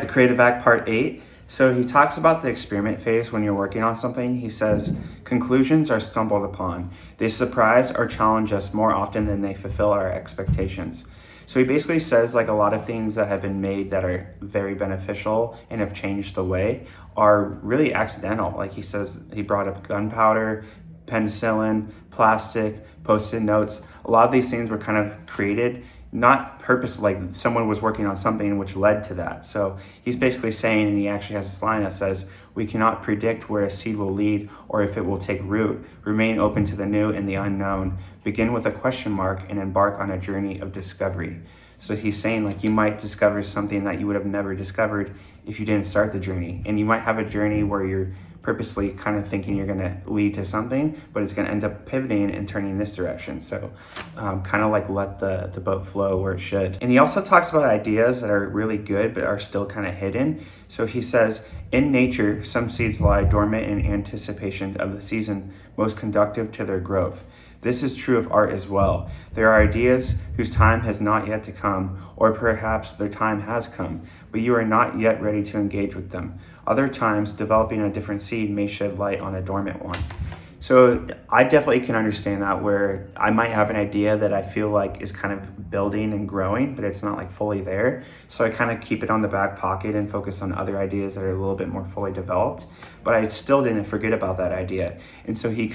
The Creative Act Part 8. So he talks about the experiment phase when you're working on something. He says, conclusions are stumbled upon. They surprise or challenge us more often than they fulfill our expectations. So he basically says like a lot of things that have been made that are very beneficial and have changed the way are really accidental. Like he says, he brought up gunpowder, penicillin, plastic, post-it notes. A lot of these things were kind of created not purpose, like someone was working on something which led to that. So he's basically saying, and he actually has this line that says, we cannot predict where a seed will lead or if it will take root. Remain open to the new and the unknown. Begin with a question mark and embark on a journey of discovery. So he's saying like you might discover something that you would have never discovered if you didn't start the journey. And you might have a journey where you're purposely kind of thinking you're going to lead to something, but it's going to end up pivoting and turning this direction. So kind of like let the boat flow where it should. And he also talks about ideas that are really good but are still kind of hidden. So he says, in nature, some seeds lie dormant in anticipation of the season most conducive to their growth. This is true of art as well. There are ideas whose time has not yet to come, or perhaps their time has come, but you are not yet ready to engage with them. Other times, developing a different seed may shed light on a dormant one. So I definitely can understand that, where I might have an idea that I feel like is kind of building and growing, but it's not like fully there. So I kind of keep it on the back pocket and focus on other ideas that are a little bit more fully developed, but I still didn't forget about that idea. And so he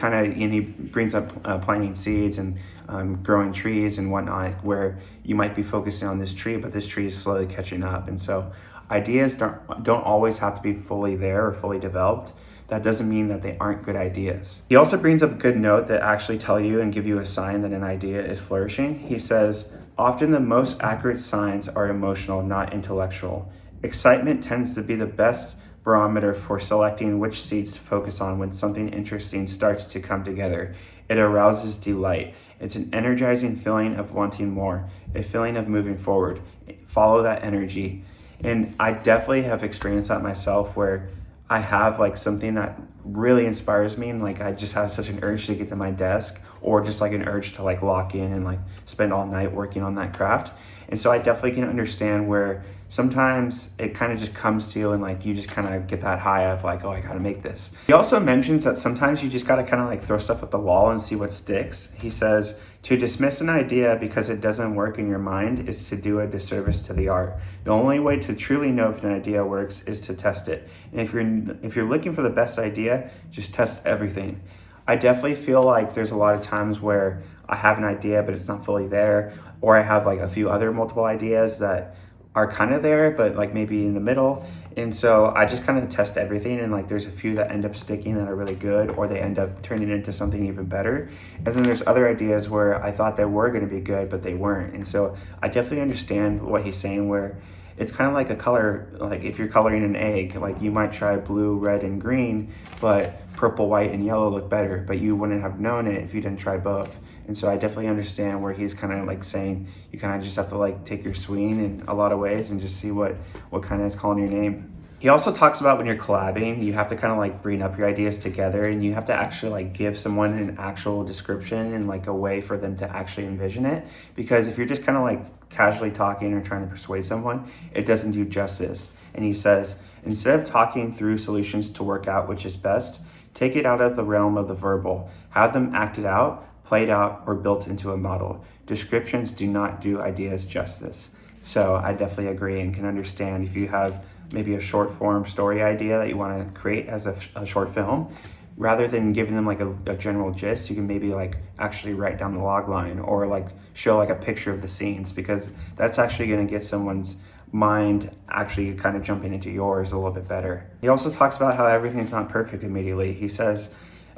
brings up planting seeds and growing trees and whatnot, where you might be focusing on this tree, but this tree is slowly catching up. And so ideas don't always have to be fully there or fully developed. That doesn't mean that they aren't good ideas. He also brings up a good note that actually tell you and give you a sign that an idea is flourishing. He says, often the most accurate signs are emotional, not intellectual. Excitement tends to be the best barometer for selecting which seeds to focus on when something interesting starts to come together. It arouses delight. It's an energizing feeling of wanting more, a feeling of moving forward. Follow that energy. And I definitely have experienced that myself, where I have like something that really inspires me, and like I just have such an urge to get to my desk, or just like an urge to like lock in and like spend all night working on that craft. And so I definitely can understand where sometimes it kind of just comes to you and like you just kind of get that high of like, oh, I gotta make this. He also mentions that sometimes you just gotta kind of like throw stuff at the wall and see what sticks. He says, to dismiss an idea because it doesn't work in your mind is to do a disservice to the art. The only way to truly know if an idea works is to test it. And if you're looking for the best idea, just test everything. I definitely feel like there's a lot of times where I have an idea but it's not fully there, or I have like a few other multiple ideas that are kind of there but like maybe in the middle. And so I just kind of test everything, and like there's a few that end up sticking that are really good, or they end up turning into something even better. And then there's other ideas where I thought they were going to be good but they weren't. And so I definitely understand what he's saying, where it's kind of like a color, like if you're coloring an egg, like you might try blue, red, and green, but purple, white, and yellow look better, but you wouldn't have known it if you didn't try both. And so I definitely understand where he's kind of like saying you kind of just have to like take your swing in a lot of ways and just see what kind of is calling your name. He also talks about when you're collabing, you have to kind of like bring up your ideas together, and you have to actually like give someone an actual description and like a way for them to actually envision it. Because if you're just kind of like casually talking or trying to persuade someone, it doesn't do justice. And he says, instead of talking through solutions to work out which is best, take it out of the realm of the verbal. Have them acted out, played out, or built into a model. Descriptions do not do ideas justice. So I definitely agree and can understand if you have maybe a short form story idea that you want to create as a short film, rather than giving them like a general gist, you can maybe like actually write down the log line, or like show like a picture of the scenes, because that's actually going to get someone's mind actually kind of jumping into yours a little bit better. He also talks about how everything's not perfect immediately. He says,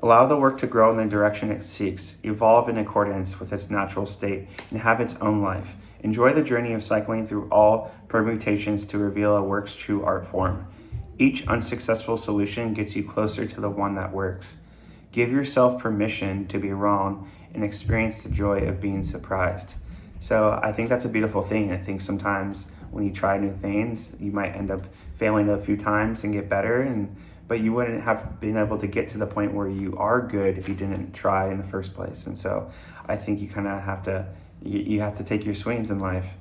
allow the work to grow in the direction it seeks, evolve in accordance with its natural state, and have its own life. Enjoy the journey of cycling through all permutations to reveal a work's true art form. Each unsuccessful solution gets you closer to the one that works. Give yourself permission to be wrong and experience the joy of being surprised. So I think that's a beautiful thing. I think sometimes when you try new things, you might end up failing a few times and get better, but you wouldn't have been able to get to the point where you are good if you didn't try in the first place. And so I think you kind of have to, you have to take your swings in life.